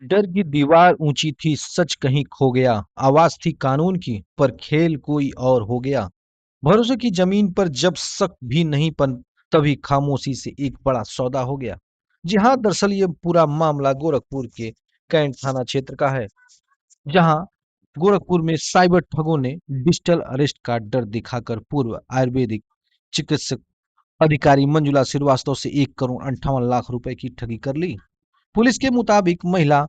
डर की दीवार ऊंची थी, सच कहीं खो गया। आवाज थी कानून की, पर खेल कोई और हो गया। भरोसे की जमीन पर जब शक भी नहीं पन तभी खामोशी से एक बड़ा सौदा हो गया। जी हाँ, दरअसल ये पूरा मामला गोरखपुर के कैंट थाना क्षेत्र का है, जहां गोरखपुर में साइबर ठगों ने डिजिटल अरेस्ट का डर दिखाकर पूर्व आयुर्वेदिक चिकित्सक अधिकारी मंजुला श्रीवास्तव से 1 करोड़ 58 लाख रुपए की ठगी कर ली। पुलिस के मुताबिक महिला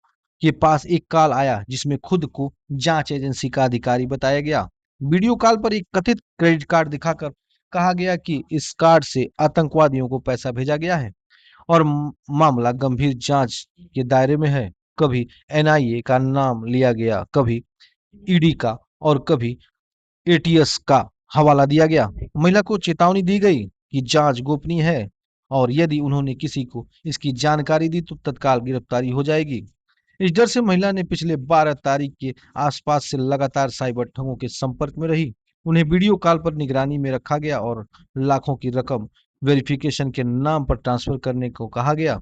के पास एक कॉल आया, जिसमें खुद को जांच एजेंसी का अधिकारी बताया गया। वीडियो कॉल पर एक कथित क्रेडिट कार्ड दिखाकर कहा गया कि इस कार्ड से आतंकवादियों को पैसा भेजा गया है और मामला गंभीर जांच के दायरे में है। कभी एनआईए का नाम लिया गया, कभी ईडी का, और कभी एटीएस का हवाला दिया गया। महिला को चेतावनी दी गई कि जांच गोपनीय है और यदि उन्होंने किसी को इसकी जानकारी दी तो तत्काल गिरफ्तारी हो जाएगी। इस डर से महिला ने पिछले 12 तारीख के आसपास से लगातार साइबर ठगों के संपर्क में रही। उन्हें वीडियो कॉल पर निगरानी में रखा गया और लाखों की रकम वेरिफिकेशन के नाम पर ट्रांसफर करने को कहा गया।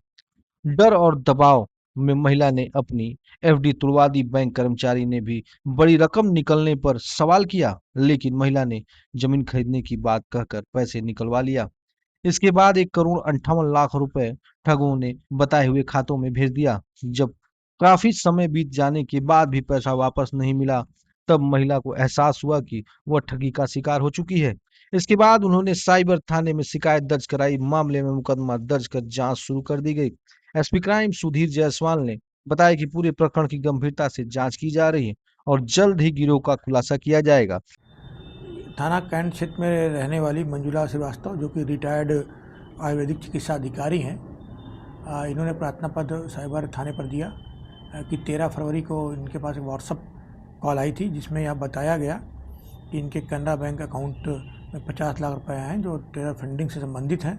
डर और दबाव में महिला ने अपनी एफडी तुड़वा दी। बैंक कर्मचारी ने भी बड़ी रकम निकलने पर सवाल किया, लेकिन महिला ने जमीन खरीदने की बात कहकर पैसे निकलवा लिया। इसके बाद 1 करोड़ 58 लाख रुपए ठगों ने बताए हुए खातों में भेज दिया। जब काफी समय बीत जाने के बाद भी पैसा वापस नहीं मिला, तब महिला को एहसास हुआ कि वह ठगी का शिकार हो चुकी है। इसके बाद उन्होंने साइबर थाने में शिकायत दर्ज कराई। मामले में मुकदमा दर्ज कर जांच शुरू कर दी गई। एसपी क्राइम सुधीर जायसवाल ने बताया कि पूरे प्रकरण की गंभीरता से जांच की जा रही है और जल्द ही गिरोह का खुलासा किया जाएगा। थाना कैंट क्षेत्र में रहने वाली मंजुला श्रीवास्तव, जो कि रिटायर्ड आयुर्वेदिक चिकित्सा अधिकारी हैं, इन्होंने प्रार्थना पत्र साइबर थाने पर दिया कि 13 फरवरी को इनके पास एक व्हाट्सअप कॉल आई थी, जिसमें यह बताया गया कि इनके कैनरा बैंक अकाउंट में 50 लाख रुपए हैं जो टेरर फंडिंग से संबंधित हैं।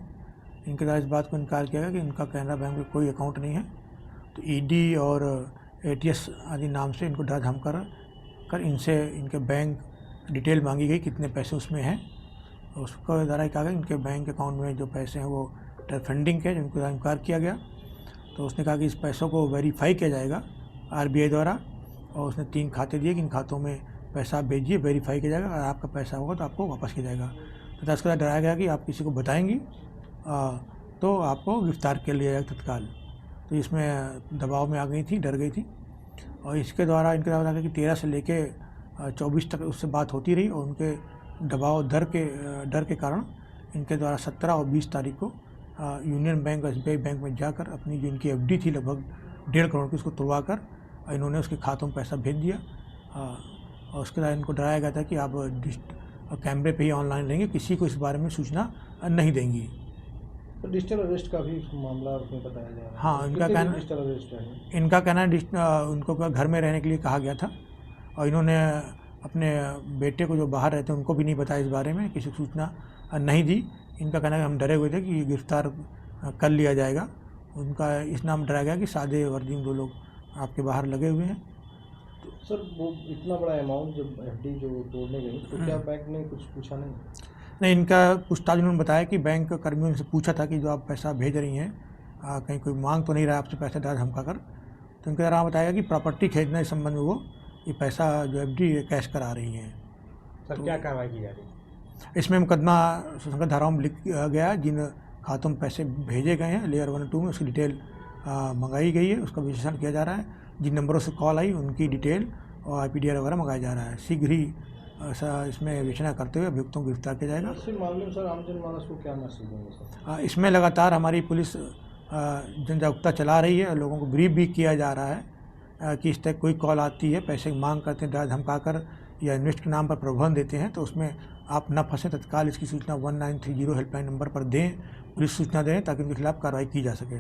इनके द्वारा इस बात को इनकार किया गया कि इनका कैनरा बैंक में कोई अकाउंट नहीं है। तो ईडी और एटीएस आदि नाम से इनको डर धमकर इनसे इनके बैंक डिटेल मांगी गई, कितने पैसे उसमें हैं। उसको द्वारा कहा गया इनके बैंक अकाउंट में जो पैसे हैं वो टेरर फंडिंग के, जिनको इनकार किया गया। तो उसने कहा कि इस पैसों को वेरीफाई किया जाएगा आरबीआई द्वारा, और उसने 3 खाते दिए कि इन खातों में पैसा आप भेजिए, वेरीफाई किया जाएगा, अगर आपका पैसा होगा तो आपको वापस किया जाएगा। तो उसके बाद डराया गया कि आप किसी को बताएंगी तो आपको गिरफ्तार कर लिया जाएगा तत्काल। तो इसमें दबाव में आ गई थी, डर गई थी, और इसके द्वारा इनके द्वारा कि 13 से लेके 24 तक उससे बात होती रही, और उनके दबाव डर के कारण इनके द्वारा 17 और 20 तारीख को यूनियन बैंक एसबीआई बैंक में जाकर अपनी जो इनकी एफडी थी लगभग 1.5 करोड़ की, उसको तुड़वा कर इन्होंने उसके खातों में पैसा भेज दिया। और उसके बाद इनको डराया गया था कि आप कैमरे पे ही ऑनलाइन रहेंगे, किसी को इस बारे में सूचना नहीं देंगी। तो डिजिटल अरेस्ट का भी मामला उसमें बताया जा रहा है। हाँ, इनका कहना है उनको घर में रहने के लिए कहा गया था, और इन्होंने अपने बेटे को जो बाहर रहते हैं उनको भी नहीं बताया इस बारे में, किसी को सूचना नहीं दी। इनका कहना है कि हम डरे हुए थे कि गिरफ्तार कर लिया जाएगा। उनका इस नाम डराया गया कि सादे वर्दी 2 लोग आपके बाहर लगे हुए हैं। तो सर, वो इतना बड़ा अमाउंट जब एफडी जो तोड़ने गई, तो क्या बैंक ने कुछ पूछा नहीं? नहीं, इनका पूछताछ उन्होंने बताया कि बैंक कर्मियों से पूछा था कि जो आप पैसा भेज रही हैं कहीं कोई मांग तो नहीं रहा आपसे पैसा डर धमका कर। तो इनके द्वारा बताया कि प्रॉपर्टी खरीदने के संबंध में वो ये पैसा जो एफडी कैश करा रही हैं। सर, क्या कार्रवाई की जा रही है? इसमें मुकदमा सुसंगत धाराओं में लिख गया है। जिन खातों में पैसे भेजे गए हैं लेयर 1 और 2 में, उसकी डिटेल मंगाई गई है, उसका विश्लेषण किया जा रहा है। जिन नंबरों से कॉल आई उनकी डिटेल और आईपीडीआर वगैरह मंगाया जा रहा है। शीघ्र ही इसमें विवेचना करते हुए अभियुक्तों को गिरफ्तार किया जाएगा। इस मामले में सर आम जनमानस को क्या मैसेज देंगे सर? इसमें लगातार हमारी पुलिस जन जागरूकता चला रही है, लोगों को ब्रीफ भी किया जा रहा है कि इस तरह कोई कॉल आती है, पैसे की मांग करते हैं, डर धमका कर या इन्वेस्ट के नाम पर प्रलोभन देते हैं, तो उसमें आप न फंसें। तत्काल इसकी सूचना 1930 हेल्पलाइन नंबर पर दें, पुलिस सूचना दें, ताकि उनके खिलाफ कार्रवाई की जा सके।